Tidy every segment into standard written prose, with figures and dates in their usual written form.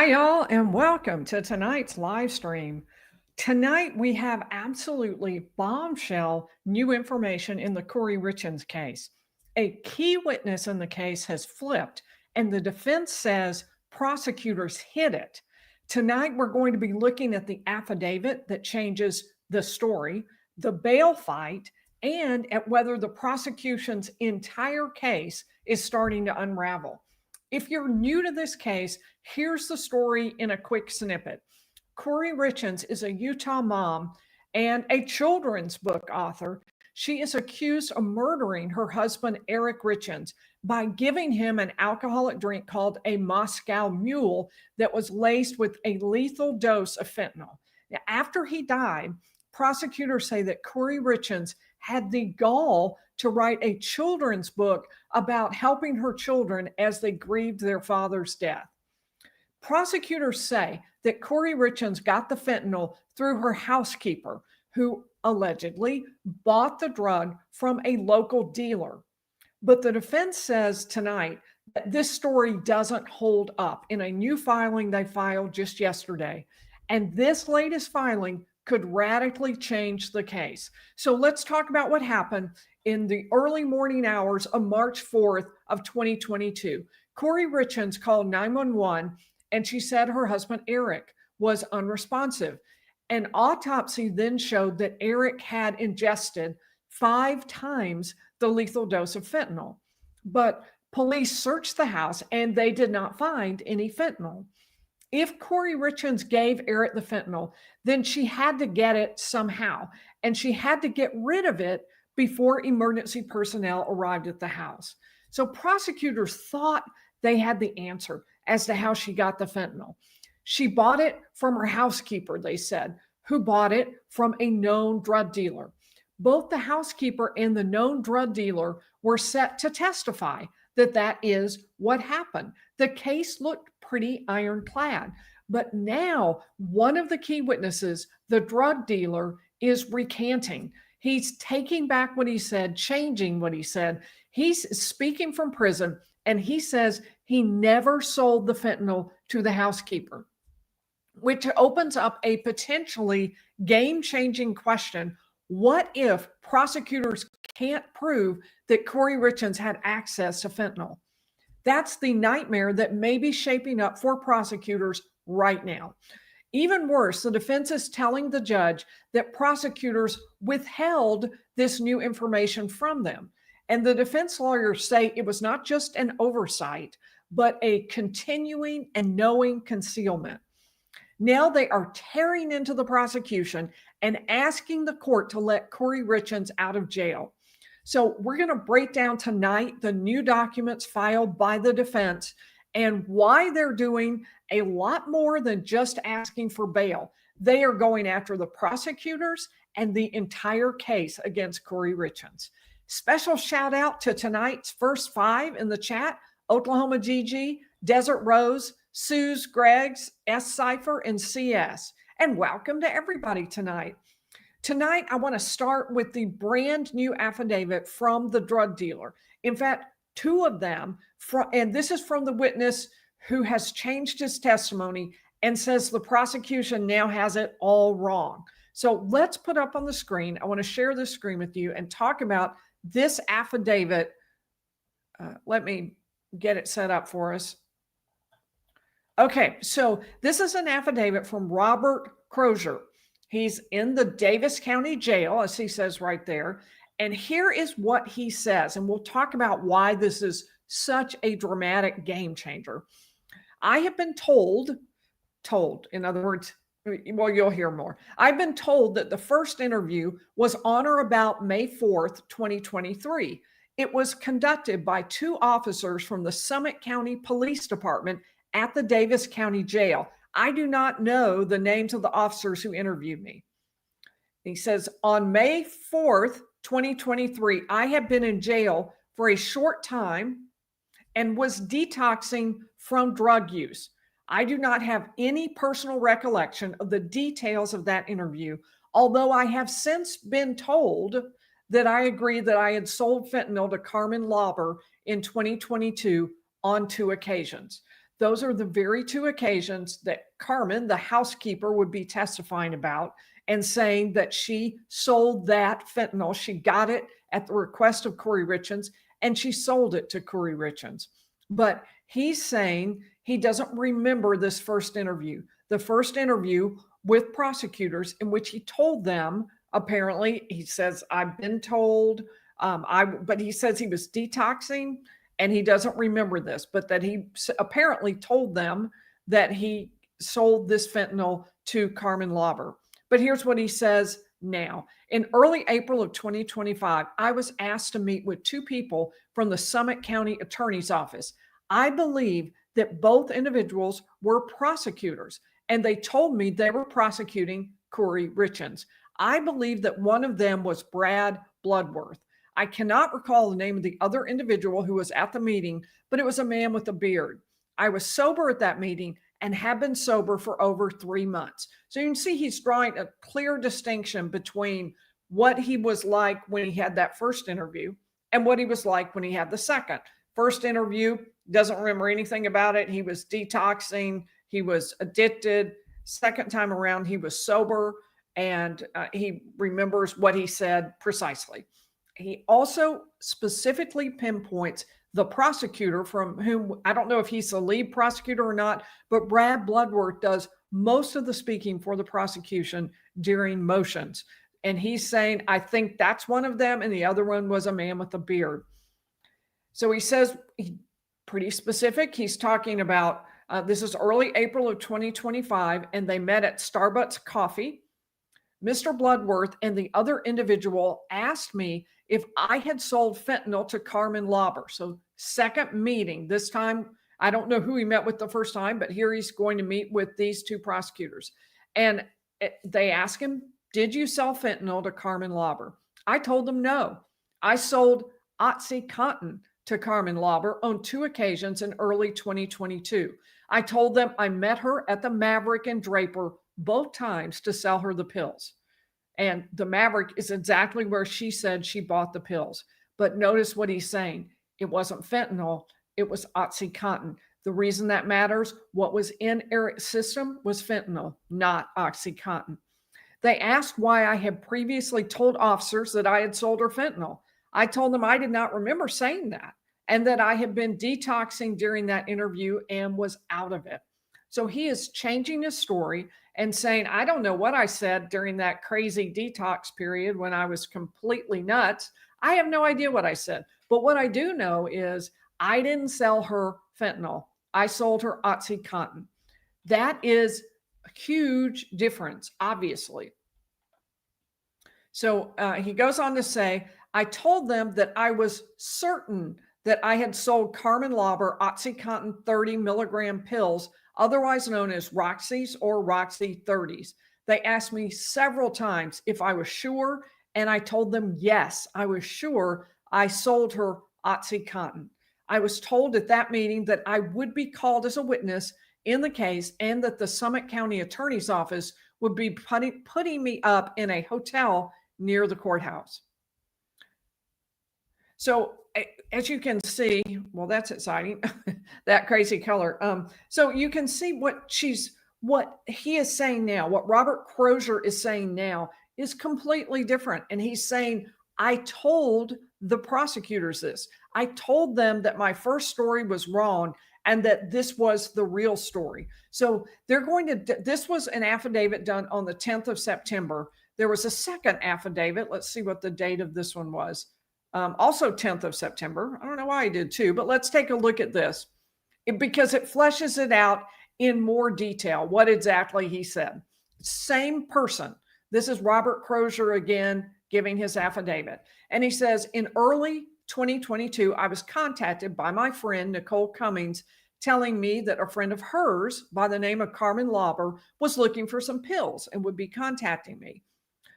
Hi, y'all, and welcome to tonight's live stream. Tonight, we have absolutely bombshell new information in the Kouri Richins case. A key witness in the case has flipped, and the defense says prosecutors hid it. Tonight, we're going to be looking at the affidavit that changes the story, the bail fight, and at whether the prosecution's entire case is starting to unravel. If you're new to this case, here's the story in a quick snippet. Kouri Richins is a Utah mom and a children's book author. She is accused of murdering her husband, Eric Richins, by giving him an alcoholic drink called a Moscow Mule that was laced with a lethal dose of fentanyl. Now, after he died, prosecutors say that Kouri Richins had the gall to write a children's book about helping her children as they grieved their father's death. Prosecutors say that Kouri Richins got the fentanyl through her housekeeper, who allegedly bought the drug from a local dealer. But the defense says tonight that this story doesn't hold up in a new filing they filed just yesterday. And this latest filing could radically change the case. So let's talk about what happened in the early morning hours of March 4th of 2022. Kouri Richins called 911 and she said her husband Eric was unresponsive. An autopsy then showed that Eric had ingested 5 times the lethal dose of fentanyl. But police searched the house and they did not find any fentanyl. If Kouri Richins gave Eric the fentanyl, then she had to get it somehow, and she had to get rid of it before emergency personnel arrived at the house. So prosecutors thought they had the answer as to how she got the fentanyl. She bought it from her housekeeper, they said, who bought it from a known drug dealer. Both the housekeeper and the known drug dealer were set to testify that that is what happened. The case looked pretty ironclad, but now one of the key witnesses, the drug dealer, is recanting. He's taking back what he said, changing what he said. He's speaking from prison, and he says he never sold the fentanyl to the housekeeper, which opens up a potentially game-changing question. What if prosecutors can't prove that Kouri Richins had access to fentanyl? That's the nightmare that may be shaping up for prosecutors right now. Even worse, the defense is telling the judge that prosecutors withheld this new information from them. And the defense lawyers say it was not just an oversight, but a continuing and knowing concealment. Now they are tearing into the prosecution and asking the court to let Kouri Richins out of jail. So we're going to break down tonight the new documents filed by the defense and why they're doing a lot more than just asking for bail. They are going after the prosecutors and the entire case against Kouri Richins. Special shout out to tonight's first 5 in the chat: Oklahoma Gigi, Desert Rose, Suze, Greg's, S Cipher, and CS. And welcome to everybody tonight. Tonight, I want to start with the brand new affidavit from the drug dealer. In fact, 2 of them, and this is from the witness who has changed his testimony and says the prosecution now has it all wrong. So let's put up on the screen. I want to share this screen with you and talk about this affidavit. Let me get it set up for us. Okay, so this is an affidavit from Robert Crozier. He's in the Davis County Jail, as he says right there. And here is what he says, and we'll talk about why this is such a dramatic game changer. I have been told, in other words, well, you'll hear more. I've been told that the first interview was on or about May 4th, 2023. It was conducted by 2 officers from the Summit County Police Department at the Davis County Jail. I do not know the names of the officers who interviewed me. He says, on May 4th, 2023, I have been in jail for a short time and was detoxing from drug use. I do not have any personal recollection of the details of that interview, although I have since been told that I agreed that I had sold fentanyl to Carmen Lauber in 2022 on 2 occasions. Those are the very two occasions that Carmen, the housekeeper, would be testifying about and saying that she sold that fentanyl. She got it at the request of Kouri Richins, and she sold it to Kouri Richins. But he's saying he doesn't remember this first interview. The first interview with prosecutors in which he told them, apparently, he says, I've been told, but he says he was detoxing and he doesn't remember this, but that he apparently told them that he sold this fentanyl to Carmen Lauber. But here's what he says now. In early April of 2025, I was asked to meet with two people from the Summit County Attorney's Office. I believe that both individuals were prosecutors, and they told me they were prosecuting Kouri Richins. I believe that one of them was Brad Bloodworth. I cannot recall the name of the other individual who was at the meeting, but it was a man with a beard. I was sober at that meeting and have been sober for over 3 months. So you can see he's drawing a clear distinction between what he was like when he had that first interview and what he was like when he had the second. First interview, doesn't remember anything about it. He was detoxing. He was addicted. Second time around, he was sober, and he remembers what he said precisely. He also specifically pinpoints the prosecutor from whom, I don't know if he's the lead prosecutor or not, but Brad Bloodworth does most of the speaking for the prosecution during motions. And he's saying, I think that's one of them, and the other one was a man with a beard. So he says, pretty specific. He's talking about, this is early April of 2025, and they met at Starbucks Coffee. Mr. Bloodworth and the other individual asked me if I had sold fentanyl to Carmen Lauber. So second meeting, this time, I don't know who he met with the first time, but here he's going to meet with these two prosecutors. And they asked him, did you sell fentanyl to Carmen Lauber? I told them no. I sold OxyContin to Carmen Lauber on 2 occasions in early 2022. I told them I met her at the Maverick and Draper both times to sell her the pills. And the Maverick is exactly where she said she bought the pills. But notice what he's saying. It wasn't fentanyl, it was OxyContin. The reason that matters, what was in Eric's system was fentanyl, not OxyContin. They asked why I had previously told officers that I had sold her fentanyl. I told them I did not remember saying that, and that I had been detoxing during that interview and was out of it. So he is changing his story and saying, I don't know what I said during that crazy detox period when I was completely nuts. I have no idea what I said. But what I do know is I didn't sell her fentanyl. I sold her OxyContin. That is a huge difference, obviously. So he goes on to say, I told them that I was certain that I had sold Carmen Lauber OxyContin 30 milligram pills, otherwise known as Roxy's or Roxy 30s. They asked me several times if I was sure, and I told them yes, I was sure I sold her OxyContin. I was told at that meeting that I would be called as a witness in the case and that the Summit County Attorney's Office would be putting me up in a hotel near the courthouse. So as you can see, well, that's exciting, that crazy color. So you can see what he is saying now, what Robert Crozier is saying now is completely different. And he's saying, I told the prosecutors this. I told them that my first story was wrong and that this was the real story. So this was an affidavit done on the 10th of September. There was a second affidavit. Let's see what the date of this one was. Also 10th of September. I don't know why I did two, but let's take a look at this because it fleshes it out in more detail, what exactly he said. Same person. This is Robert Crozier again giving his affidavit. And he says, in early 2022, I was contacted by my friend, Nicole Cummings, telling me that a friend of hers by the name of Carmen Lauber was looking for some pills and would be contacting me.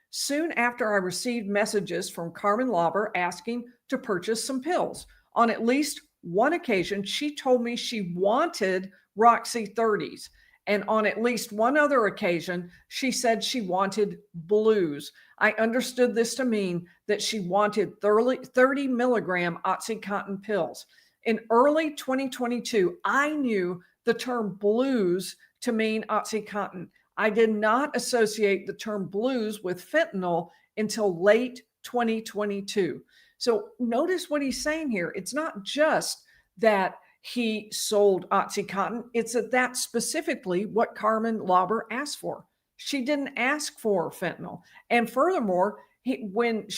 Soon after, I received messages from Carmen Lauber asking to purchase some pills. On at least one occasion, she told me she wanted Roxy 30s. And on at least one other occasion, she said she wanted blues. I understood this to mean that she wanted 30 milligram OxyContin pills. In early 2022, I knew the term blues to mean OxyContin. I did not associate the term blues with fentanyl until late 2022. So notice what he's saying here. It's not just that he sold OxyContin, it's that that's specifically what Carmen Lauber asked for. She didn't ask for fentanyl. And furthermore,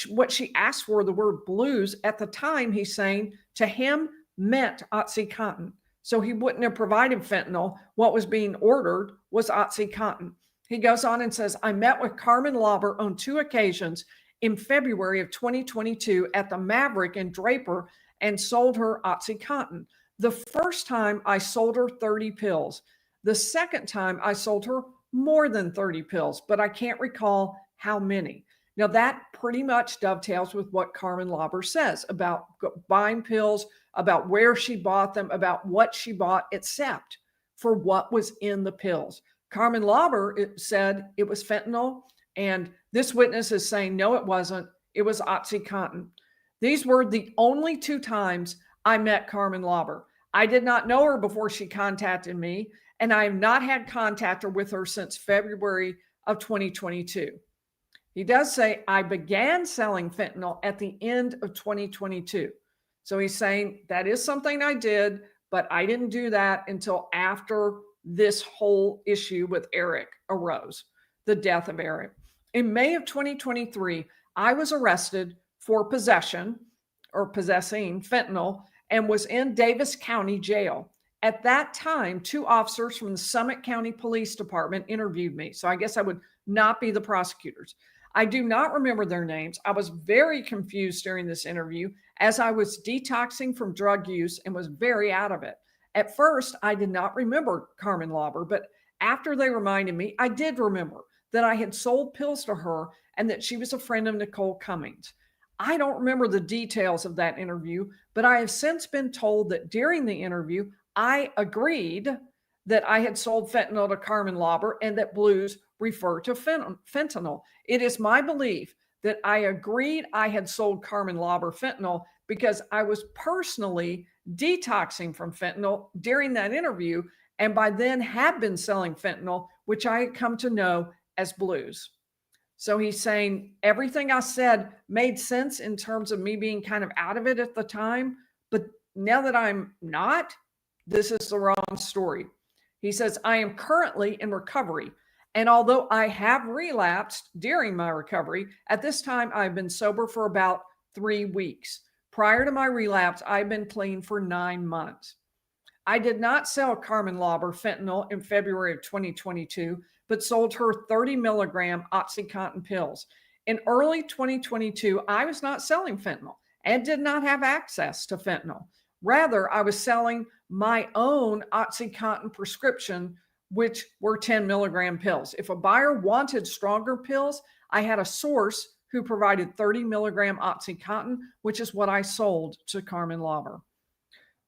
what she asked for, the word blues, at the time, he's saying to him meant OxyContin. So he wouldn't have provided fentanyl. What was being ordered was OxyContin. He goes on and says, I met with Carmen Lauber on 2 occasions in February of 2022 at the Maverick in Draper and sold her OxyContin. The first time I sold her 30 pills. The second time I sold her more than 30 pills, but I can't recall how many. Now that pretty much dovetails with what Carmen Lauber says about buying pills, about where she bought them, about what she bought, except for what was in the pills. Carmen Lauber said it was fentanyl, and this witness is saying, no, it wasn't. It was OxyContin. These were the only 2 times I met Carmen Lauber. I did not know her before she contacted me, and I have not had contact with her since February of 2022. He does say, I began selling fentanyl at the end of 2022. So he's saying that is something I did, but I didn't do that until after this whole issue with Eric arose, the death of Eric. In May of 2023, I was arrested for possession or possessing fentanyl and was in Davis County Jail. At that time, 2 officers from the Summit County Police Department interviewed me. So I guess I would not be the prosecutors. I do not remember their names. I was very confused during this interview as I was detoxing from drug use and was very out of it. At first, I did not remember Carmen Lauber, but after they reminded me, I did remember that I had sold pills to her and that she was a friend of Nicole Cummings. I don't remember the details of that interview, but I have since been told that during the interview, I agreed that I had sold fentanyl to Carmen Lauber and that blues refer to fentanyl. It is my belief that I agreed I had sold Carmen Lauber fentanyl because I was personally detoxing from fentanyl during that interview, and by then had been selling fentanyl, which I had come to know as blues. So he's saying everything I said made sense in terms of me being kind of out of it at the time, but now that I'm not, this is the wrong story. He says, I am currently in recovery. And although I have relapsed during my recovery, at this time I've been sober for about 3 weeks. Prior to my relapse, I've been clean for 9 months. I did not sell Carmen Lauber fentanyl in February of 2022, but sold her 30 milligram OxyContin pills. In early 2022, I was not selling fentanyl and did not have access to fentanyl. Rather, I was selling my own OxyContin prescription, which were 10 milligram pills. If a buyer wanted stronger pills, I had a source who provided 30 milligram OxyContin, which is what I sold to Carmen Lauber.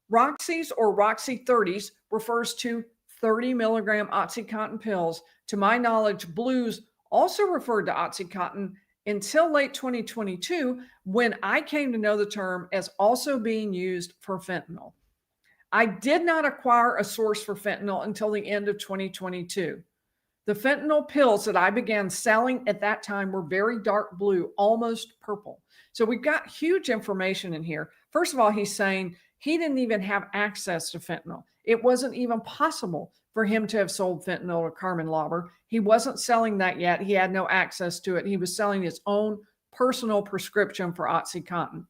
Roxy's or Roxy 30s refers to 30 milligram OxyContin pills. To my knowledge, blues also referred to OxyContin until late 2022, when I came to know the term as also being used for fentanyl. I did not acquire a source for fentanyl until the end of 2022. The fentanyl pills that I began selling at that time were very dark blue, almost purple. So we've got huge information in here. First of all, he's saying he didn't even have access to fentanyl. It wasn't even possible for him to have sold fentanyl to Carmen Lauber. He wasn't selling that yet. He had no access to it. He was selling his own personal prescription for OxyContin.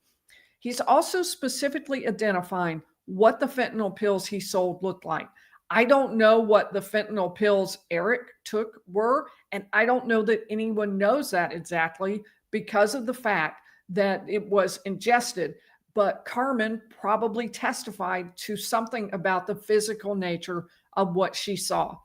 He's also specifically identifying what the fentanyl pills he sold looked like. I don't know what the fentanyl pills Eric took were, and I don't know that anyone knows that exactly because of the fact that it was ingested. But Carmen probably testified to something about the physical nature of what she saw.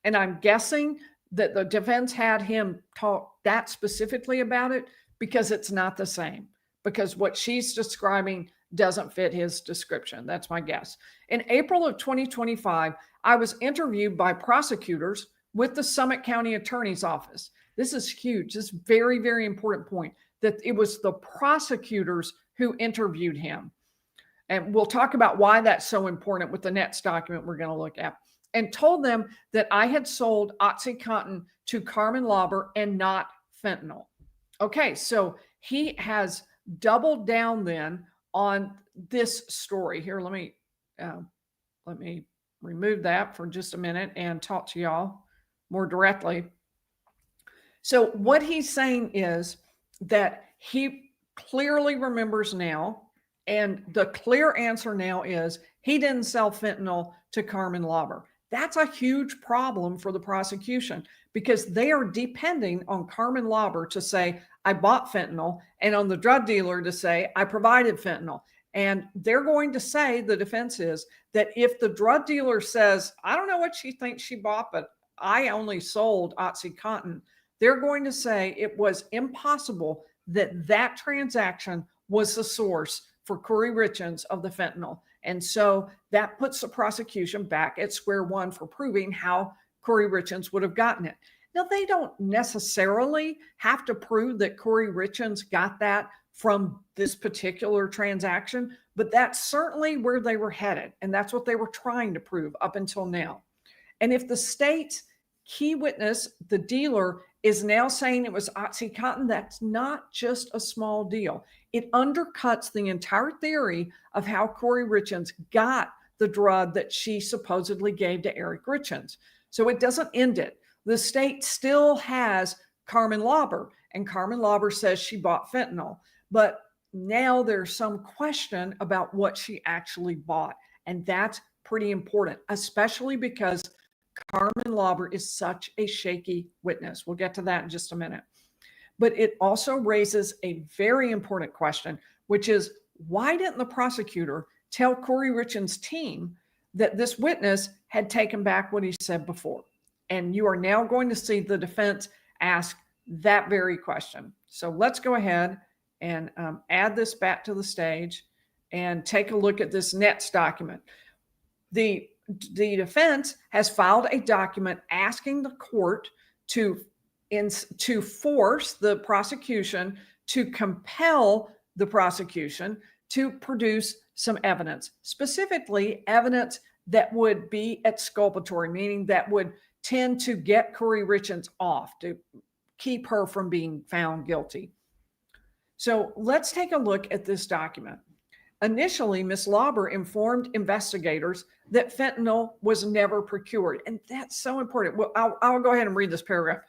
And I'm guessing that the defense had him talk that specifically about it because it's not the same, because what she's describing doesn't fit his description. That's my guess. In April of 2025, I was interviewed by prosecutors with the Summit County Attorney's Office. This is huge. This is a very, very important point, that it was the prosecutors who interviewed him. And we'll talk about why that's so important with the next document we're going to look at. and told them that I had sold OxyContin to Carmen Lauber and not fentanyl. Okay, so he has doubled down then on this story. Here, let me remove that for just a minute and talk to y'all more directly. So what he's saying is that he clearly remembers now, and the clear answer now is he didn't sell fentanyl to Carmen Lauber. That's a huge problem for the prosecution because they are depending on Carmen Lauber to say, I bought fentanyl, and on the drug dealer to say, I provided fentanyl. And they're going to say, the defense is, that if the drug dealer says, I don't know what she thinks she bought, but I only sold OxyContin, they're going to say it was impossible that that transaction was the source for Kouri Richins of the fentanyl. And so that puts the prosecution back at square one for proving how Kouri Richins would have gotten it. Now, they don't necessarily have to prove that Kouri Richins got that from this particular transaction, but that's certainly where they were headed. And that's what they were trying to prove up until now. And if the state's key witness, the dealer, is now saying it was OxyContin, that's not just a small deal. It undercuts the entire theory of how Kouri Richins got the drug that she supposedly gave to Eric Richins. So it doesn't end it. The state still has Carmen Lauber, and Carmen Lauber says she bought fentanyl. But now there's some question about what she actually bought. And that's pretty important, especially because Carmen Lauber is such a shaky witness. We'll get to that in just a minute. But it also raises a very important question, which is, why didn't the prosecutor tell Kouri Richins' team that this witness had taken back what he said before? And you are now going to see the defense ask that very question. So let's go ahead and add this back to the stage and take a look at this NETS document. The defense has filed a document asking the court to force the prosecution, to compel the prosecution to produce some evidence, specifically evidence that would be exculpatory, meaning that would tend to get Kouri Richins off, to keep her from being found guilty. So let's take a look at this document. Initially, Ms. Lauber informed investigators that fentanyl was never procured. And that's so important. Well, I'll go ahead and read this paragraph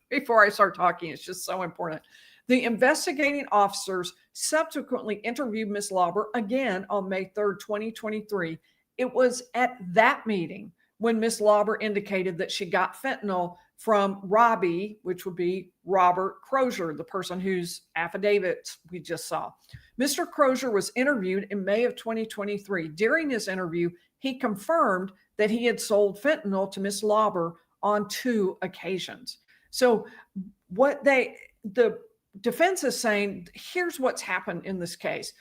before I start talking. It's just so important. The investigating officers subsequently interviewed Ms. Lauber again on May 3rd, 2023. It was at that meeting when Ms. Lauber indicated that she got fentanyl from Robbie, which would be Robert Crozier, the person whose affidavits we just saw. Mr. Crozier was interviewed in May of 2023. During his interview, he confirmed that he had sold fentanyl to Ms. Lauber on 2 occasions. So what the defense is saying, here's what's happened in this case.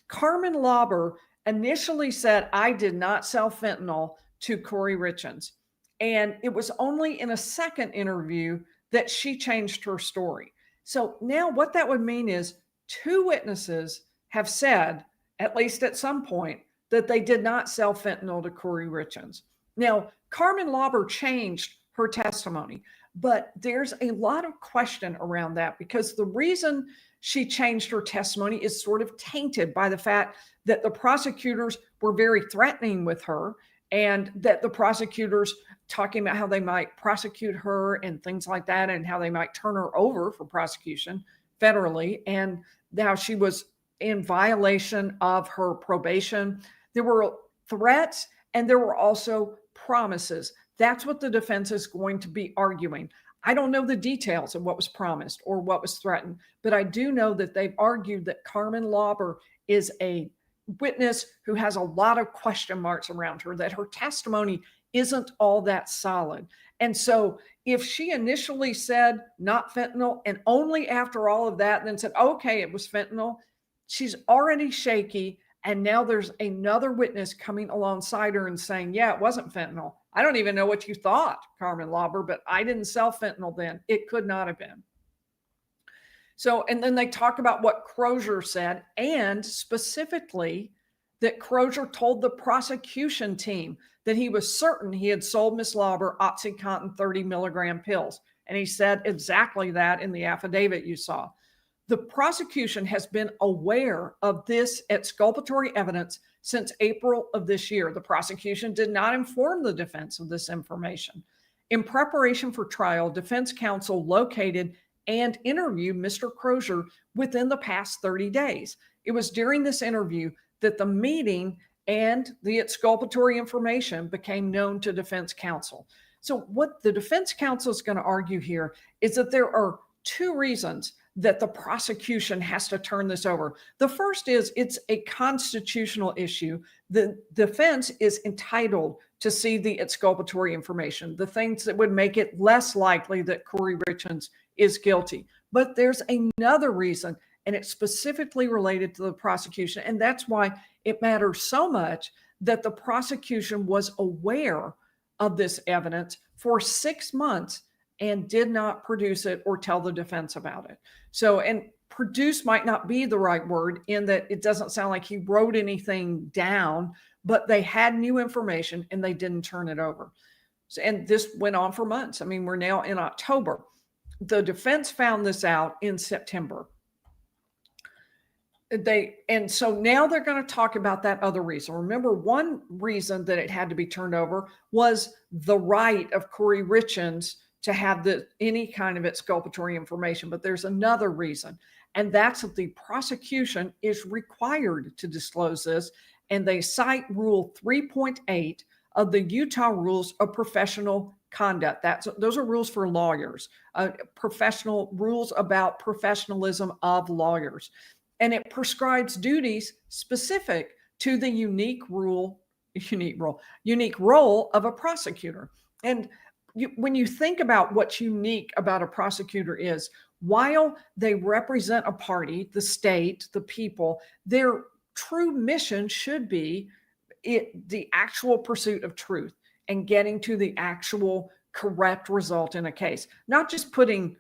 Carmen Lauber initially said, I did not sell fentanyl to Kouri Richins. And it was only in a second interview that she changed her story. So now what that would mean is 2 witnesses have said, at least at some point, that they did not sell fentanyl to Kouri Richins. Now, Carmen Lauber changed her testimony, but there's a lot of question around that because the reason she changed her testimony is sort of tainted by the fact that the prosecutors were very threatening with her, and that the prosecutors talking about how they might prosecute her and things like that, and how they might turn her over for prosecution federally, and how she was in violation of her probation. There were threats and there were also promises. That's what the defense is going to be arguing. I don't know the details of what was promised or what was threatened, but I do know that they've argued that Carmen Lauber is a witness who has a lot of question marks around her, that her testimony isn't all that solid. And so if she initially said not fentanyl, and only after all of that then said, okay, it was fentanyl, she's already shaky. And now there's another witness coming alongside her and saying, yeah, it wasn't fentanyl. I don't even know what you thought, Carmen Lauber, but I didn't sell fentanyl then. It could not have been. So, and then they talk about what Crozier said, and specifically that Crozier told the prosecution team that he was certain he had sold Miss Lauber OxyContin 30 milligram pills. And he said exactly that in the affidavit you saw. The prosecution has been aware of this exculpatory evidence since April of this year. The prosecution did not inform the defense of this information. In preparation for trial, defense counsel located and interviewed Mr. Crozier within the past 30 days. It was during this interview that the meeting and the exculpatory information became known to defense counsel. So what the defense counsel is going to argue here is that there are two reasons that the prosecution has to turn this over. The first is it's a constitutional issue. The defense is entitled to see the exculpatory information, the things that would make it less likely that Kouri Richins is guilty. But there's another reason, and it's specifically related to the prosecution. And that's why it matters so much that the prosecution was aware of this evidence for 6 months and did not produce it or tell the defense about it. So, and produce might not be the right word in that it doesn't sound like he wrote anything down, but they had new information and they didn't turn it over. So, and this went on for months. I mean, we're now in October. The defense found this out in September. And so now they're going to talk about that other reason. Remember, one reason that it had to be turned over was the right of Kouri Richins to have any kind of exculpatory information. But there's another reason, and that's that the prosecution is required to disclose this. And they cite Rule 3.8 of the Utah Rules of Professional Conduct. Those are rules for lawyers, professional rules about professionalism of lawyers. And it prescribes duties specific to the unique role of a prosecutor. And when you think about what's unique about a prosecutor is, while they represent a party, the state, the people, their true mission should be the actual pursuit of truth and getting to the actual correct result in a case. Not just putting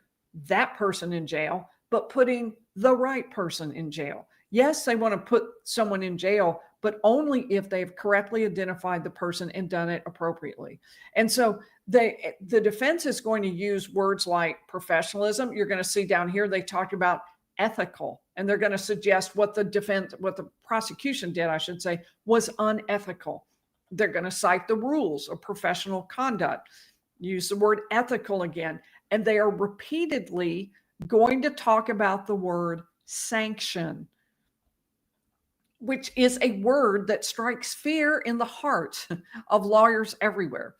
that person in jail, but putting the right person in jail. Yes, they want to put someone in jail, but only if they've correctly identified the person and done it appropriately. And so the defense is going to use words like professionalism. You're going to see down here, they talked about ethical, and they're going to suggest what the prosecution did, I should say, was unethical. They're going to cite the rules of professional conduct, use the word ethical again, and they are repeatedly going to talk about the word sanction, which is a word that strikes fear in the hearts of lawyers everywhere.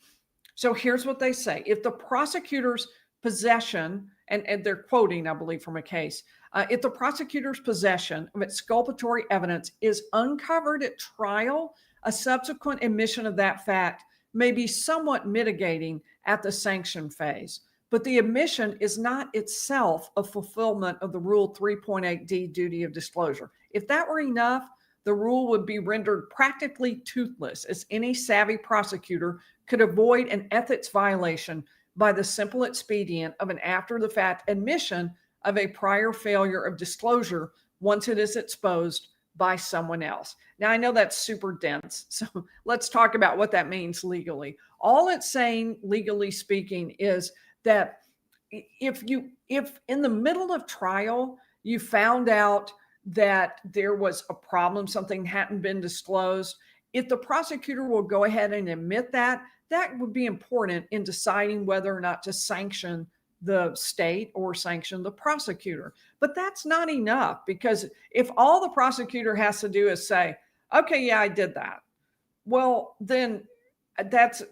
So here's what they say. If the prosecutor's possession, and they're quoting, I believe, from a case, if the prosecutor's possession of exculpatory evidence is uncovered at trial, a subsequent admission of that fact may be somewhat mitigating at the sanction phase. But the admission is not itself a fulfillment of the Rule 3.8D duty of disclosure. If that were enough, the rule would be rendered practically toothless, as any savvy prosecutor could avoid an ethics violation by the simple expedient of an after-the-fact admission of a prior failure of disclosure once it is exposed by someone else. Now, I know that's super dense, so let's talk about what that means legally. All it's saying, legally speaking, is that if in the middle of trial, you found out that there was a problem, something hadn't been disclosed, if the prosecutor will go ahead and admit that, that would be important in deciding whether or not to sanction the state or sanction the prosecutor. But that's not enough, because if all the prosecutor has to do is say, okay, yeah, I did that, well, then that's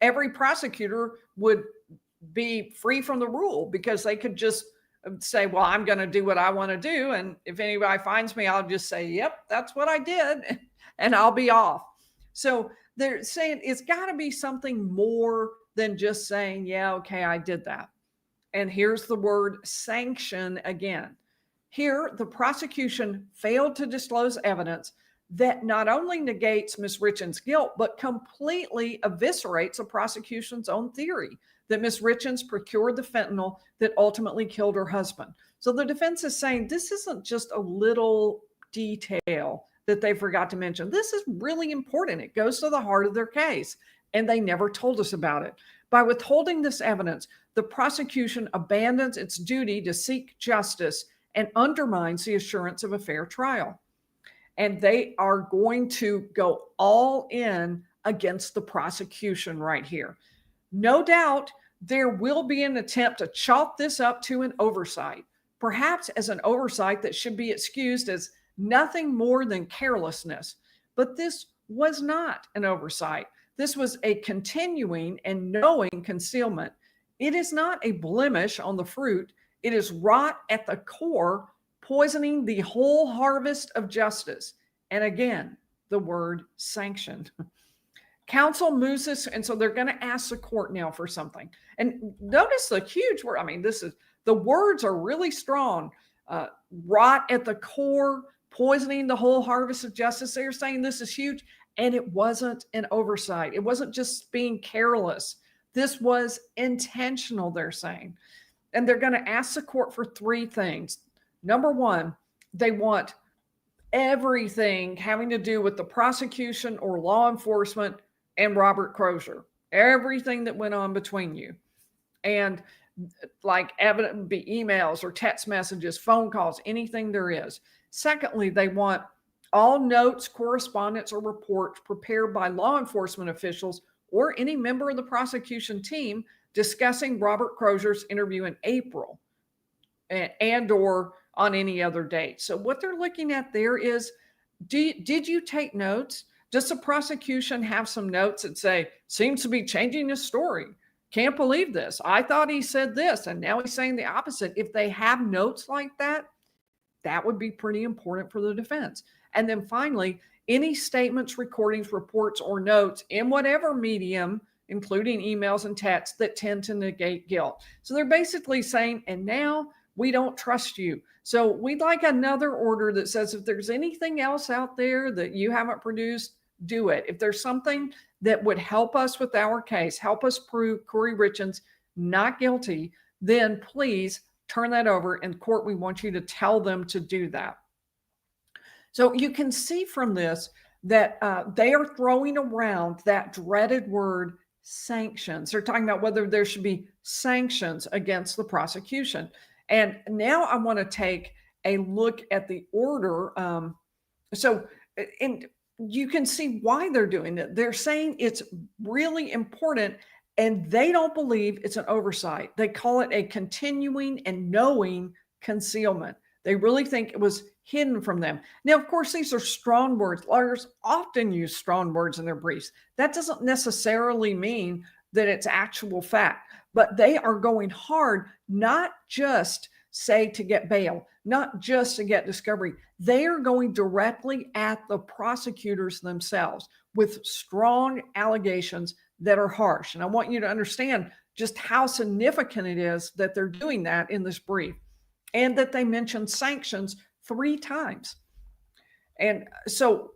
every prosecutor would be free from the rule, because they could just say, well, I'm going to do what I want to do. And if anybody finds me, I'll just say, yep, that's what I did, and I'll be off. So they're saying it's got to be something more than just saying, yeah, okay, I did that. And here's the word sanction again. Here, the prosecution failed to disclose evidence that not only negates Ms. Richins' guilt, but completely eviscerates the prosecution's own theory that Ms. Richins procured the fentanyl that ultimately killed her husband. So the defense is saying this isn't just a little detail that they forgot to mention. This is really important. It goes to the heart of their case. and they never told us about it. By withholding this evidence, the prosecution abandons its duty to seek justice and undermines the assurance of a fair trial. And they are going to go all in against the prosecution right here. No doubt there will be an attempt to chalk this up to an oversight, perhaps as an oversight that should be excused as nothing more than carelessness. But this was not an oversight. This was a continuing and knowing concealment. It is not a blemish on the fruit. It is rot at the core, poisoning the whole harvest of justice. And again, the word sanctioned. Counsel moves this, and so they're going to ask the court now for something. And notice the huge word. I mean, the words are really strong. Rot at the core, poisoning the whole harvest of justice. They're saying this is huge, and it wasn't an oversight. It wasn't just being careless. This was intentional, they're saying. And they're going to ask the court for three things. Number one, they want everything having to do with the prosecution or law enforcement and Robert Crozier, everything that went on between you. And like evident be emails or text messages, phone calls, anything there is. Secondly, they want all notes, correspondence, or reports prepared by law enforcement officials or any member of the prosecution team discussing Robert Crozier's interview in April and or on any other date. So what they're looking at there is, did you take notes? Does the prosecution have some notes that say, seems to be changing his story? Can't believe this. I thought he said this, and now he's saying the opposite. If they have notes like that, that would be pretty important for the defense. And then finally, any statements, recordings, reports, or notes in whatever medium, including emails and texts, that tend to negate guilt. So they're basically saying, and now we don't trust you. So we'd like another order that says if there's anything else out there that you haven't produced, do it. If there's something that would help us with our case, help us prove Kouri Richins not guilty, then please turn that over. In court, we want you to tell them to do that. So you can see from this that they are throwing around that dreaded word sanctions. They're talking about whether there should be sanctions against the prosecution. And now I want to take a look at the order. And you can see why they're doing it. They're saying it's really important, and they don't believe it's an oversight. They call it a continuing and knowing concealment. They really think it was hidden from them. Now, of course, these are strong words. Lawyers often use strong words in their briefs. That doesn't necessarily mean that it's actual fact, but they are going hard, not just say to get bail, not just to get discovery. They are going directly at the prosecutors themselves with strong allegations that are harsh. And I want you to understand just how significant it is that they're doing that in this brief, and that they mention sanctions 3 times. And so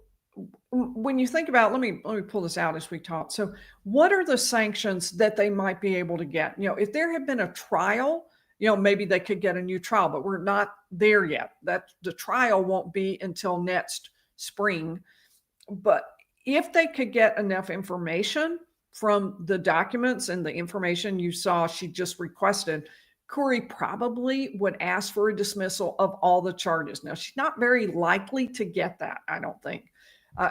when you think about, let me pull this out as we talk. So what are the sanctions that they might be able to get? If there had been a trial, maybe they could get a new trial, but we're not there yet. That the trial won't be until next spring. But if they could get enough information from the documents and the information you saw she just requested, Kouri probably would ask for a dismissal of all the charges. Now, she's not very likely to get that, I don't think,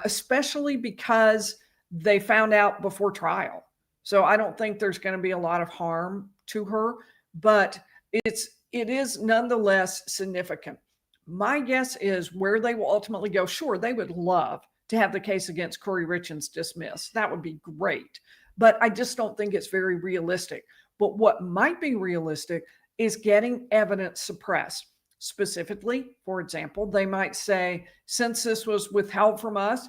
especially because they found out before trial. So I don't think there's going to be a lot of harm to her, but it is nonetheless significant. My guess is where they will ultimately go, sure, they would love to have the case against Kouri Richins dismissed. That would be great, but I just don't think it's very realistic. But what might be realistic is getting evidence suppressed. Specifically, for example, they might say, since this was withheld from us,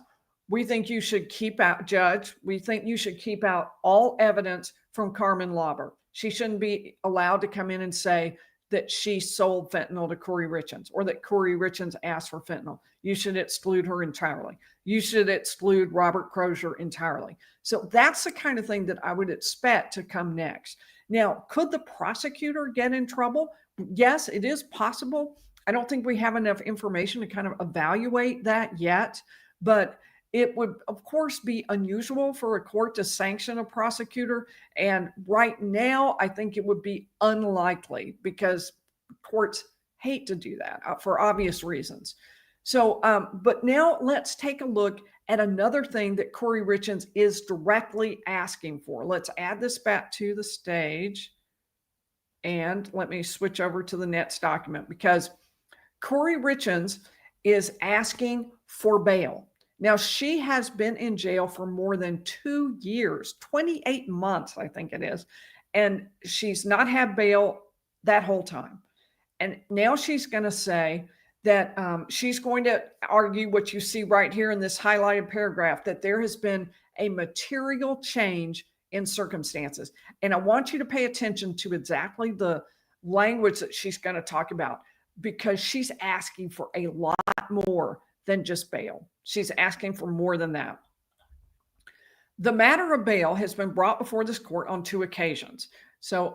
we think you should keep out, Judge, we think you should keep out all evidence from Carmen Lauber. She shouldn't be allowed to come in and say that she sold fentanyl to Kouri Richins or that Kouri Richins asked for fentanyl. You should exclude her entirely. You should exclude Robert Crozier entirely. So that's the kind of thing that I would expect to come next. Now, could the prosecutor get in trouble? Yes, it is possible. I don't think we have enough information to kind of evaluate that yet, but It would, of course, be unusual for a court to sanction a prosecutor. And right now, I think it would be unlikely because courts hate to do that for obvious reasons. So, but now let's take a look at another thing that Kouri Richins is directly asking for. Let's add this back to the stage. And let me switch over to the next document because Kouri Richins is asking for bail. Now, she has been in jail for more than 2 years, 28 months, I think it is. And she's not had bail that whole time. And now she's going to say that she's going to argue what you see right here in this highlighted paragraph, that there has been a material change in circumstances. And I want you to pay attention to exactly the language that she's going to talk about, because she's asking for a lot more than just bail. She's asking for more than that. The matter of bail has been brought before this court on 2 occasions. So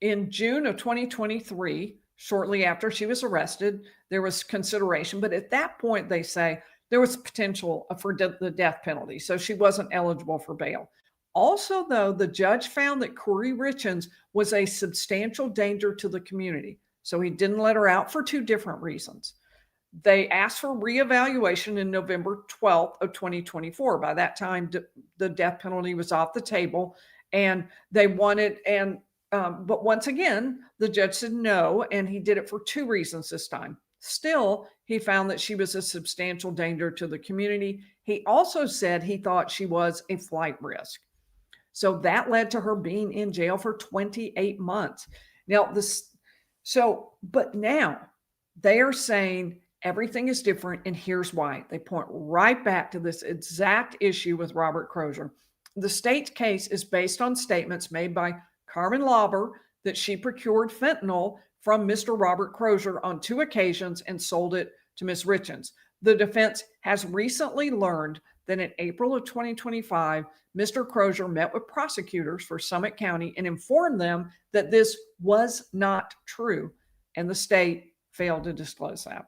in June of 2023, shortly after she was arrested, there was consideration, but at that point they say there was potential for the death penalty, so she wasn't eligible for bail. Also, though, the judge found that Kouri Richins was a substantial danger to the community, so he didn't let her out for 2 different reasons. They asked for reevaluation in November 12th of 2024. By that time, the death penalty was off the table, and they wanted, but once again, the judge said no, and he did it for 2 reasons this time. Still, he found that she was a substantial danger to the community. He also said he thought she was a flight risk. So that led to her being in jail for 28 months. Now, but now they are saying everything is different, and here's why. They point right back to this exact issue with Robert Crozier. The state's case is based on statements made by Carmen Lauber that she procured fentanyl from Mr. Robert Crozier on 2 occasions and sold it to Ms. Richins. The defense has recently learned that in April of 2025, Mr. Crozier met with prosecutors for Summit County and informed them that this was not true, and the state failed to disclose that.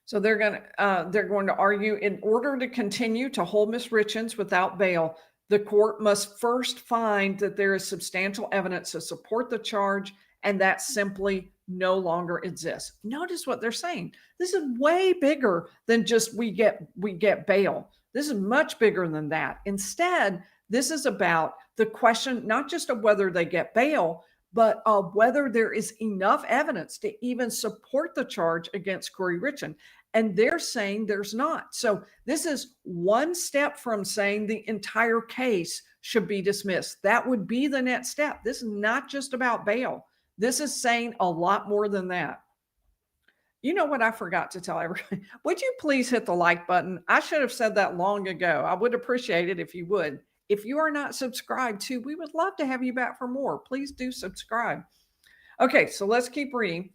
So they're going to argue, in order to continue to hold Ms. Richins without bail, the court must first find that there is substantial evidence to support the charge, and that simply no longer exists. Notice what they're saying. This is way bigger than just we get bail. This is much bigger than that. Instead, this is about the question not just of whether they get bail, but of whether there is enough evidence to even support the charge against Kouri Richin. And they're saying there's not. So this is one step from saying the entire case should be dismissed. That would be the next step. This is not just about bail. This is saying a lot more than that. You know what I forgot to tell everybody? Would you please hit the like button? I should have said that long ago. I would appreciate it if you would. If you are not subscribed to, we would love to have you back for more. Please do subscribe. Okay, so let's keep reading.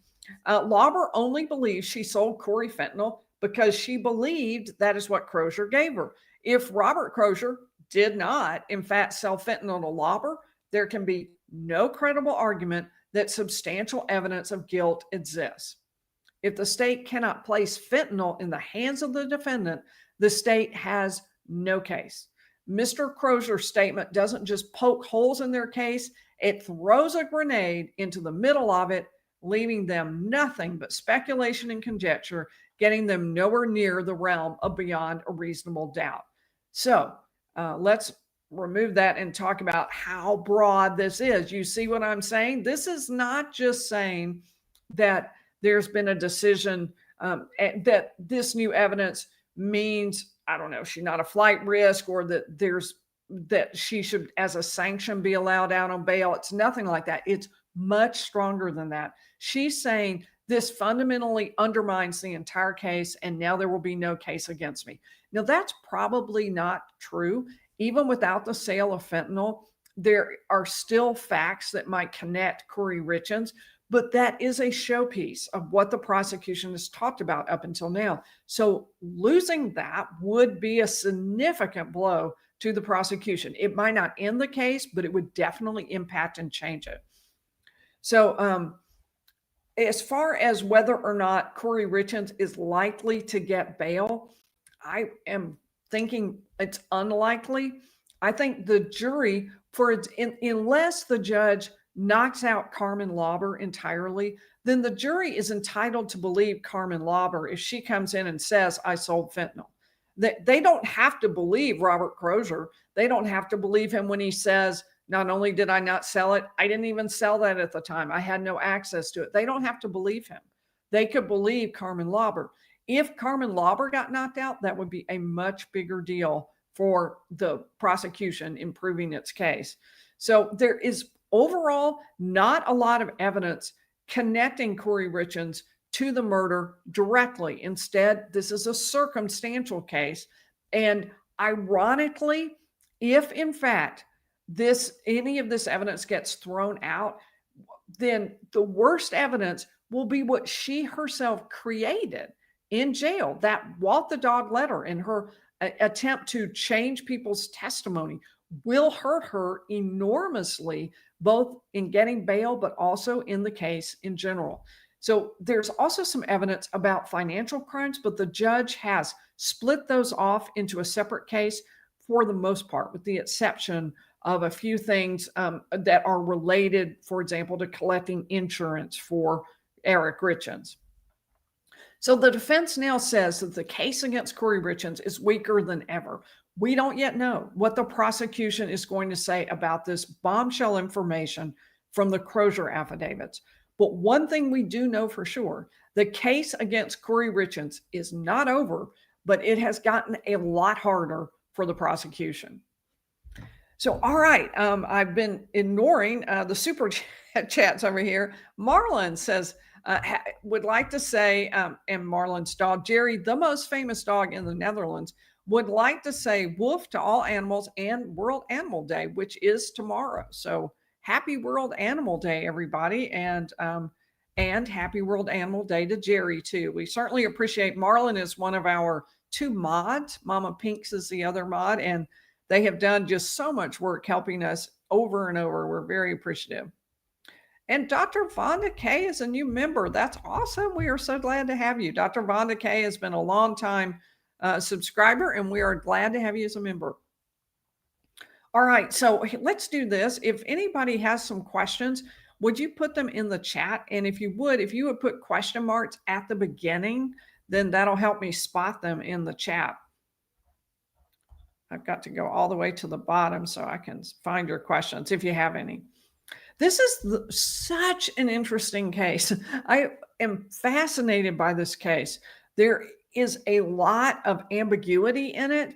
Lauber only believes she sold Kouri fentanyl because she believed that is what Crozier gave her. If Robert Crozier did not, in fact, sell fentanyl to Lauber, there can be no credible argument that substantial evidence of guilt exists. If the state cannot place fentanyl in the hands of the defendant, the state has no case. Mr. Crozier's statement doesn't just poke holes in their case, it throws a grenade into the middle of it, leaving them nothing but speculation and conjecture, getting them nowhere near the realm of beyond a reasonable doubt. So let's remove that and talk about how broad this is. You see what I'm saying? This is not just saying that there's been a decision that this new evidence means, I don't know, she's not a flight risk, or that she should, as a sanction, be allowed out on bail. It's nothing like that. It's much stronger than that. She's saying this fundamentally undermines the entire case, and now there will be no case against me. Now, that's probably not true. Even without the sale of fentanyl, there are still facts that might connect Kouri Richins, but that is a showpiece of what the prosecution has talked about up until now. So losing that would be a significant blow to the prosecution. It might not end the case, but it would definitely impact and change it. So as far as whether or not Kouri Richins is likely to get bail, I am thinking it's unlikely. I think the jury, unless the judge knocks out Carmen Lauber entirely, then the jury is entitled to believe Carmen Lauber if she comes in and says, I sold fentanyl. They don't have to believe Robert Crozier. They don't have to believe him when he says, not only did I not sell it, I didn't even sell that at the time. I had no access to it. They don't have to believe him. They could believe Carmen Lauber. If Carmen Lauber got knocked out, that would be a much bigger deal for the prosecution in proving its case. So there is overall not a lot of evidence connecting Kouri Richins to the murder directly. Instead, this is a circumstantial case. And ironically, if in fact any of this evidence gets thrown out, then the worst evidence will be what she herself created in jail, that walk the dog letter and her attempt to change people's testimony will hurt her enormously, both in getting bail, but also in the case in general. So there's also some evidence about financial crimes, but the judge has split those off into a separate case for the most part, with the exception of a few things that are related, for example, to collecting insurance for Eric Richins. So the defense now says that the case against Kouri Richins is weaker than ever. We don't yet know what the prosecution is going to say about this bombshell information from the Crozier affidavits. But one thing we do know for sure, the case against Kouri Richins is not over, but it has gotten a lot harder for the prosecution. So, all right, I've been ignoring the super chats over here. Marlon says, would like to say, and Marlon's dog, Jerry, the most famous dog in the Netherlands, would like to say woof to all animals and World Animal Day, which is tomorrow. So happy World Animal Day, everybody. And happy World Animal Day to Jerry, too. We certainly appreciate Marlon is one of our 2 mods. Mama Pinks is the other mod, and they have done just so much work helping us over and over. We're very appreciative. And Dr. Vonda Kay is a new member. That's awesome. We are so glad to have you. Dr. Vonda Kay has been a long time subscriber, and we are glad to have you as a member. All right, so let's do this. If anybody has some questions, would you put them in the chat? And if you would put question marks at the beginning, then that'll help me spot them in the chat. I've got to go all the way to the bottom so I can find your questions if you have any. This is such an interesting case. I am fascinated by this case. There is a lot of ambiguity in it,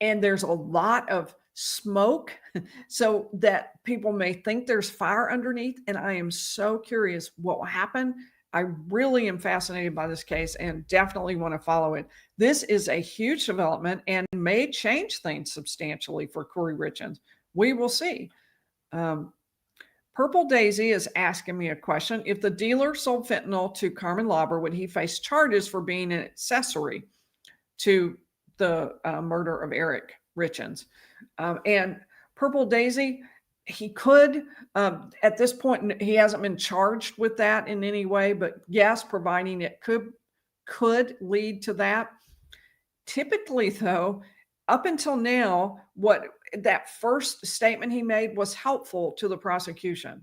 and there's a lot of smoke so that people may think there's fire underneath. And I am so curious what will happen. I really am fascinated by this case and definitely want to follow it. This is a huge development and may change things substantially for Kouri Richins. We will see. Purple Daisy is asking me a question. If the dealer sold fentanyl to Carmen Lauber, would he face charges for being an accessory to the murder of Eric Richins? And Purple Daisy, he could, at this point, he hasn't been charged with that in any way, but yes, providing it could lead to that. Typically, though, up until now, that first statement he made was helpful to the prosecution.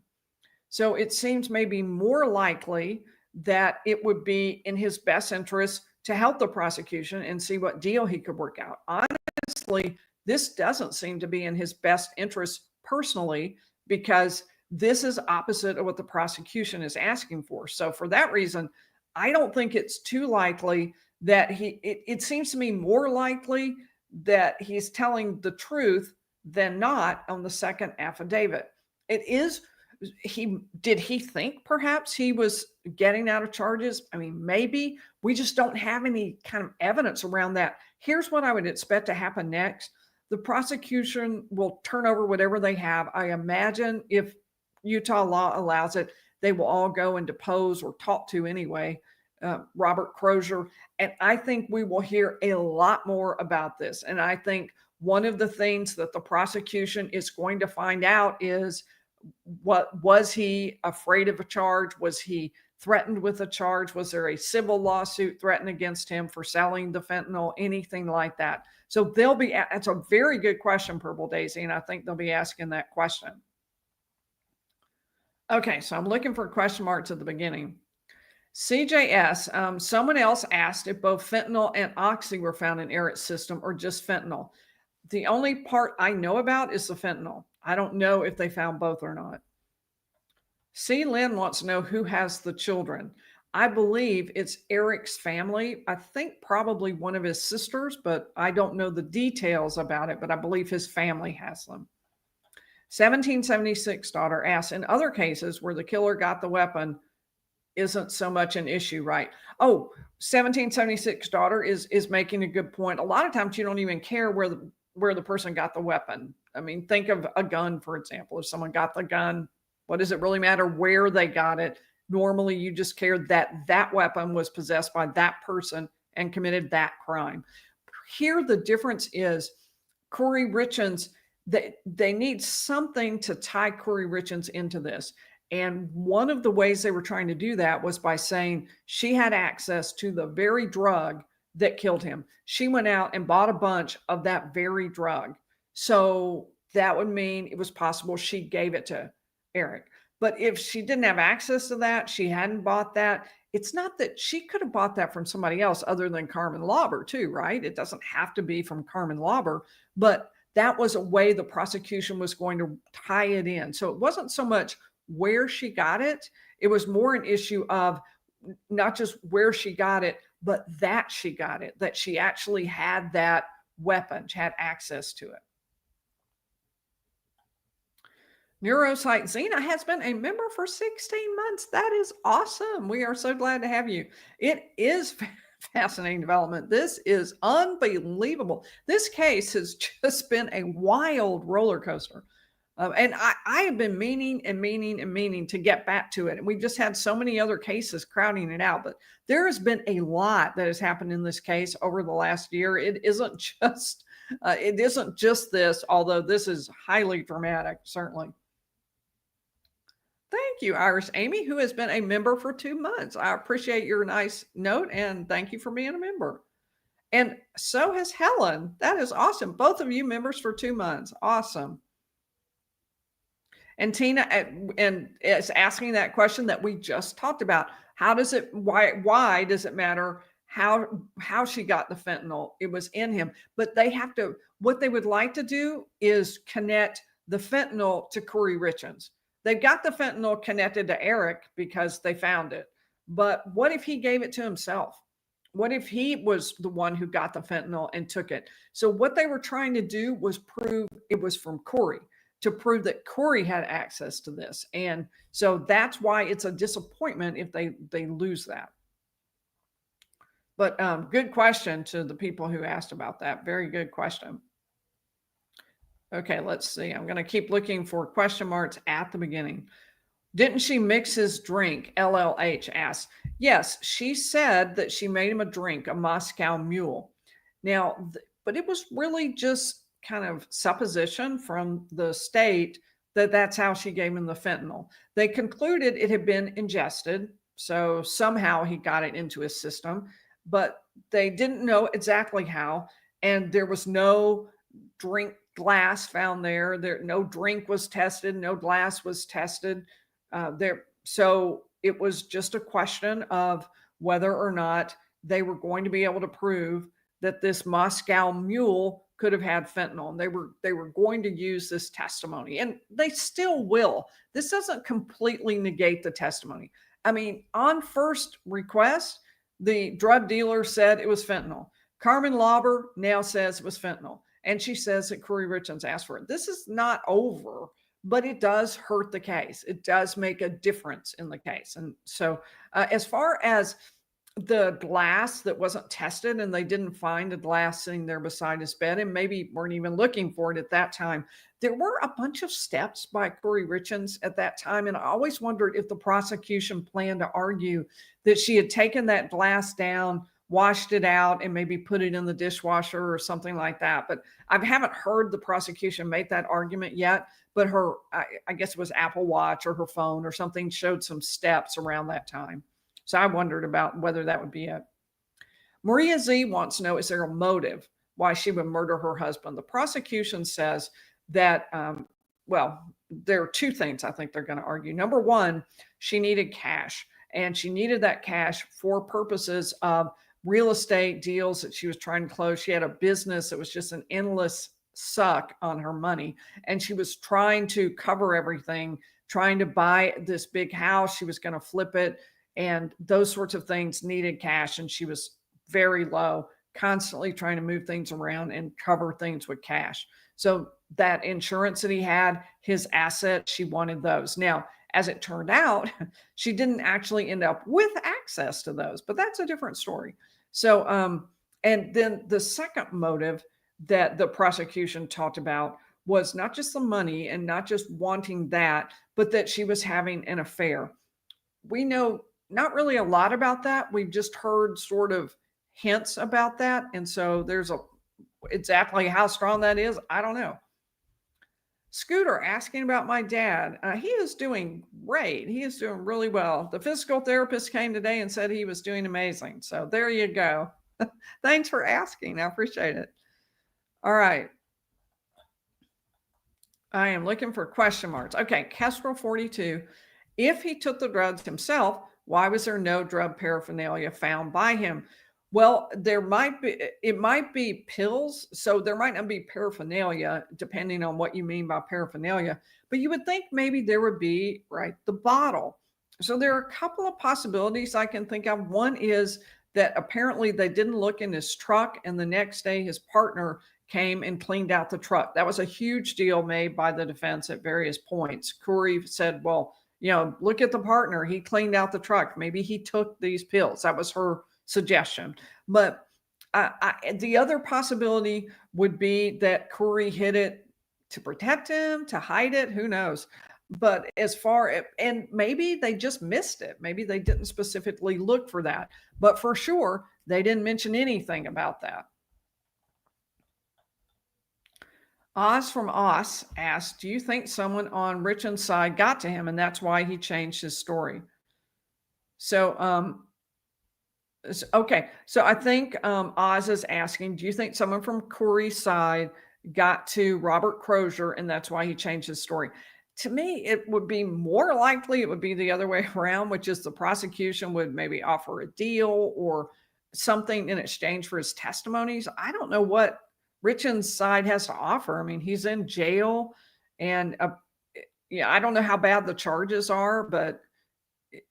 So it seems maybe more likely that it would be in his best interest to help the prosecution and see what deal he could work out. Honestly, this doesn't seem to be in his best interest personally, because this is opposite of what the prosecution is asking for. So for that reason, I don't think it's too likely that it seems to me more likely that he's telling the truth than not on the second affidavit. Did he think perhaps he was getting out of charges? I mean, maybe. We just don't have any kind of evidence around that. Here's what I would expect to happen next. The prosecution will turn over whatever they have. I imagine if Utah law allows it, they will all go and depose or talk to anyway, Robert Crozier. And I think we will hear a lot more about this. And I think one of the things that the prosecution is going to find out is What was he afraid of a charge? Was he threatened with a charge? Was there a civil lawsuit threatened against him for selling the fentanyl? Anything like that. So they'll be, it's a very good question, Purple Daisy, and I think they'll be asking that question. Okay, so I'm looking for question marks at the beginning. CJS, someone else asked if both fentanyl and oxy were found in Eric's system or just fentanyl. The only part I know about is the fentanyl. I don't know if they found both or not. C. Lynn wants to know who has the children. I believe it's Eric's family. I think probably one of his sisters, but I don't know the details about it, but I believe his family has them. 1776 daughter asks, in other cases where the killer got the weapon, isn't so much an issue, right? Oh, 1776 daughter is making a good point. A lot of times you don't even care where the person got the weapon. I mean, think of a gun, for example. If someone got the gun, what does it really matter where they got it? Normally, you just care that that weapon was possessed by that person and committed that crime. Here, the difference is Kouri Richins, they need something to tie Kouri Richins into this. And one of the ways they were trying to do that was by saying she had access to the very drug that killed him. She went out and bought a bunch of that very drug. So that would mean it was possible she gave it to Eric. But if she didn't have access to that, she hadn't bought that, it's not that she could have bought that from somebody else other than Carmen Lauber too, right? It doesn't have to be from Carmen Lauber, but that was a way the prosecution was going to tie it in. So it wasn't so much where she got it. It was more an issue of not just where she got it, but that she got it, that she actually had that weapon, she had access to it. Neuropsych Xena has been a member for 16 months. That is awesome. We are so glad to have you. It is fascinating development. This is unbelievable. This case has just been a wild roller coaster. And I have been meaning to get back to it. And we've just had so many other cases crowding it out. But there has been a lot that has happened in this case over the last year. It isn't just this, although this is highly dramatic, certainly. Thank you, Irish Amy, who has been a member for 2 months. I appreciate your nice note and thank you for being a member. And so has Helen. That is awesome. Both of you members for 2 months. Awesome. And Tina and is asking that question that we just talked about. Why does it matter how she got the fentanyl? It was in him. But what they would like to do is connect the fentanyl to Kouri Richins. They've got the fentanyl connected to Eric because they found it. But what if he gave it to himself? What if he was the one who got the fentanyl and took it? So what they were trying to do was prove it was from Kouri, to prove that Kouri had access to this. And so that's why it's a disappointment if they lose that. But good question to the people who asked about that. Very good question. Okay, let's see. I'm going to keep looking for question marks at the beginning. Didn't she mix his drink? LLH asked. Yes, she said that she made him a drink, a Moscow Mule. Now, but it was really just kind of supposition from the state that that's how she gave him the fentanyl. They concluded it had been ingested, so somehow he got it into his system, but they didn't know exactly how, and there was no drink glass found there. No drink was tested, no glass was tested there. So it was just a question of whether or not they were going to be able to prove that this Moscow Mule could have had fentanyl, and they were going to use this testimony, and they still will. This doesn't completely negate the testimony. I mean, on first request, the drug dealer said it was fentanyl. Carmen Lauber now says it was fentanyl, and she says that Kouri Richins asked for it. This is not over, but it does hurt the case. It does make a difference in the case. And so as far as the glass that wasn't tested, and they didn't find a glass sitting there beside his bed, and maybe weren't even looking for it at that time, there were a bunch of steps by Kouri Richins at that time. And I always wondered if the prosecution planned to argue that she had taken that glass down washed it out and maybe put it in the dishwasher or something like that. But I haven't heard the prosecution make that argument yet. But I guess it was Apple Watch or her phone or something showed some steps around that time. So I wondered about whether that would be it. Maria Z wants to know, is there a motive why she would murder her husband? The prosecution says that, well, there are two things I think they're going to argue. Number one, she needed cash, and she needed that cash for purposes of real estate deals that she was trying to close. She had a business that was just an endless suck on her money, and she was trying to cover everything, trying to buy this big house. She was going to flip it, and those sorts of things needed cash, and she was very low, constantly trying to move things around and cover things with cash. So that insurance that he had, his assets, she wanted those. Now, as it turned out, she didn't actually end up with access to those, but that's a different story. So, and then the second motive that the prosecution talked about was not just the money and not just wanting that, but that she was having an affair. We know not really a lot about that. We've just heard sort of hints about that. And so there's exactly how strong that is, I don't know. Scooter asking about my dad. He is doing great. He is doing really well. The physical therapist came today and said he was doing amazing. So there you go. Thanks for asking. I appreciate it. All right. I am looking for question marks. Okay. Kestrel 42. If he took the drugs himself, why was there no drug paraphernalia found by him? Well, it might be pills. So there might not be paraphernalia, depending on what you mean by paraphernalia, but you would think maybe there would be, right, the bottle. So there are a couple of possibilities I can think of. One is that apparently they didn't look in his truck, and the next day his partner came and cleaned out the truck. That was a huge deal made by the defense at various points. Kouri said, well, look at the partner. He cleaned out the truck. Maybe he took these pills. That was her suggestion. But the other possibility would be that Kouri hid it to protect him, to hide it. Who knows? But and maybe they just missed it. Maybe they didn't specifically look for that. But for sure, they didn't mention anything about that. Oz from Oz asked, do you think someone on Richin's side got to him and that's why he changed his story? So, okay. So I think Oz is asking, do you think someone from Kouri's side got to Robert Crozier and that's why he changed his story? To me, it would be more likely it would be the other way around, which is the prosecution would maybe offer a deal or something in exchange for his testimonies. I don't know what Richin's side has to offer. I mean, he's in jail, and I don't know how bad the charges are, but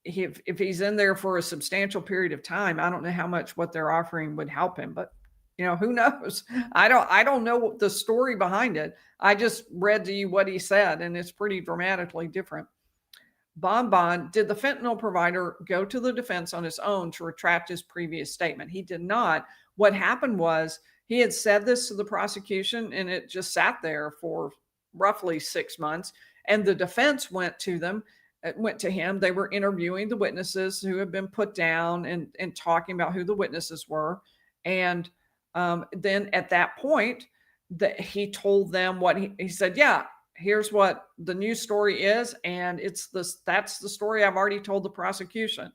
if he's in there for a substantial period of time, I don't know how much what they're offering would help him. But who knows? I don't know the story behind it. I just read to you what he said, and it's pretty dramatically different. Bon, did the fentanyl provider go to the defense on his own to retract his previous statement? He did not. What happened was he had said this to the prosecution, and it just sat there for roughly 6 months. And the defense went to him. They were interviewing the witnesses who had been put down and talking about who the witnesses were. And then at that point, that he told them what he said. Yeah, here's what the news story is, and that's the story I've already told the prosecution.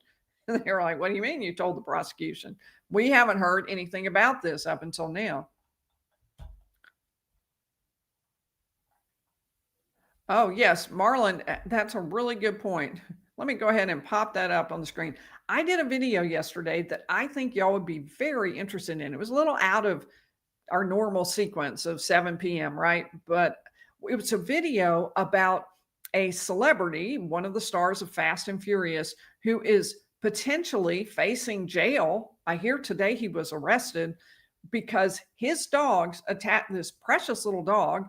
And they were like, what do you mean you told the prosecution? We haven't heard anything about this up until now. Oh, yes, Marlon, that's a really good point. Let me go ahead and pop that up on the screen. I did a video yesterday that I think y'all would be very interested in. It was a little out of our normal sequence of 7 p.m., right? But it was a video about a celebrity, one of the stars of Fast and Furious, who is potentially facing jail. I hear today he was arrested because his dogs attacked this precious little dog,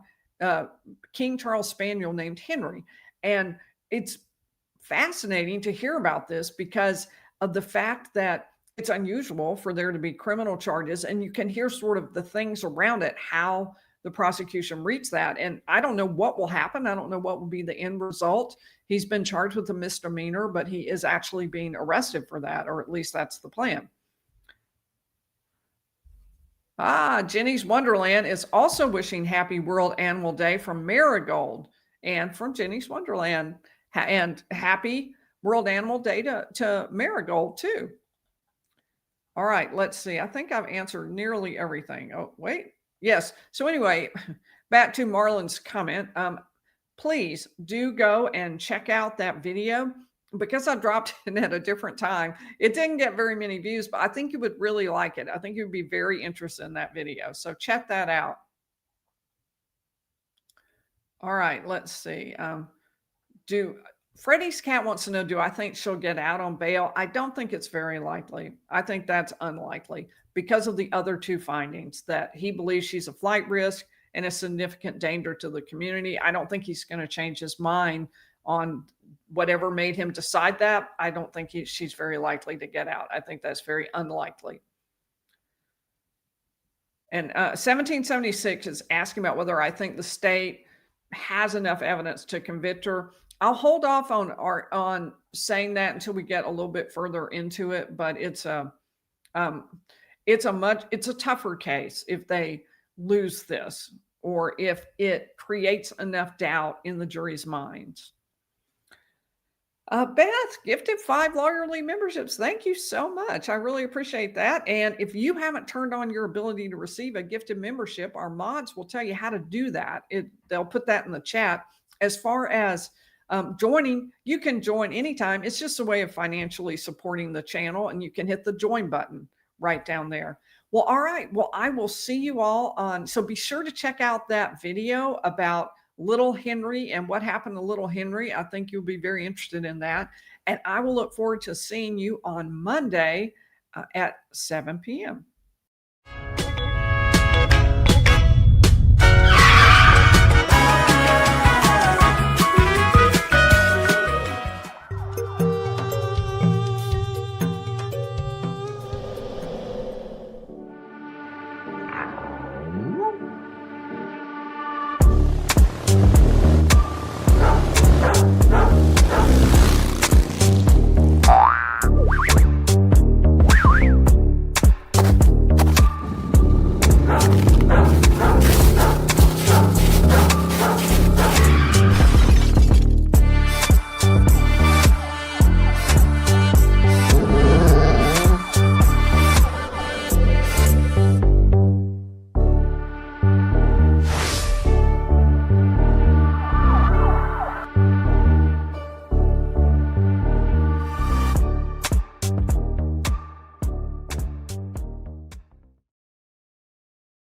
King Charles Spaniel named Henry. And it's fascinating to hear about this because of the fact that it's unusual for there to be criminal charges, and you can hear sort of the things around it, how the prosecution reached that. And I don't know what will happen. I don't know what will be the end result. He's been charged with a misdemeanor, but he is actually being arrested for that, or at least that's the plan. Jenny's Wonderland is also wishing happy World Animal Day from Marigold and from Jenny's Wonderland. And happy World Animal Day to Marigold, too. All right, let's see. I think I've answered nearly everything. Oh, wait. Yes. So, anyway, back to Marlon's comment. Please do go and check out that video because I dropped it at a different time. It didn't get very many views, but I think you would really like it. I think you'd be very interested in that video. So check that out. All right, let's see. Freddie's cat wants to know, do I think she'll get out on bail? I don't think it's very likely. I think that's unlikely because of the other two findings that he believes she's a flight risk and a significant danger to the community. I don't think he's going to change his mind on whatever made him decide that. I don't think she's very likely to get out. I think that's very unlikely. And 1776 is asking about whether I think the state has enough evidence to convict her. I'll hold off on saying that until we get a little bit further into it, but it's a tougher case if they lose this or if it creates enough doubt in the jury's minds. Beth gifted 5 lawyerly memberships. Thank you so much. I really appreciate that. And if you haven't turned on your ability to receive a gifted membership, our mods will tell you how to do that. They'll put that in the chat. As far as joining, you can join anytime. It's just a way of financially supporting the channel, and you can hit the join button right down there. Well, all right. Well, I will see you all on. So be sure to check out that video about Little Henry and what happened to Little Henry. I think you'll be very interested in that. And I will look forward to seeing you on Monday at 7 p.m.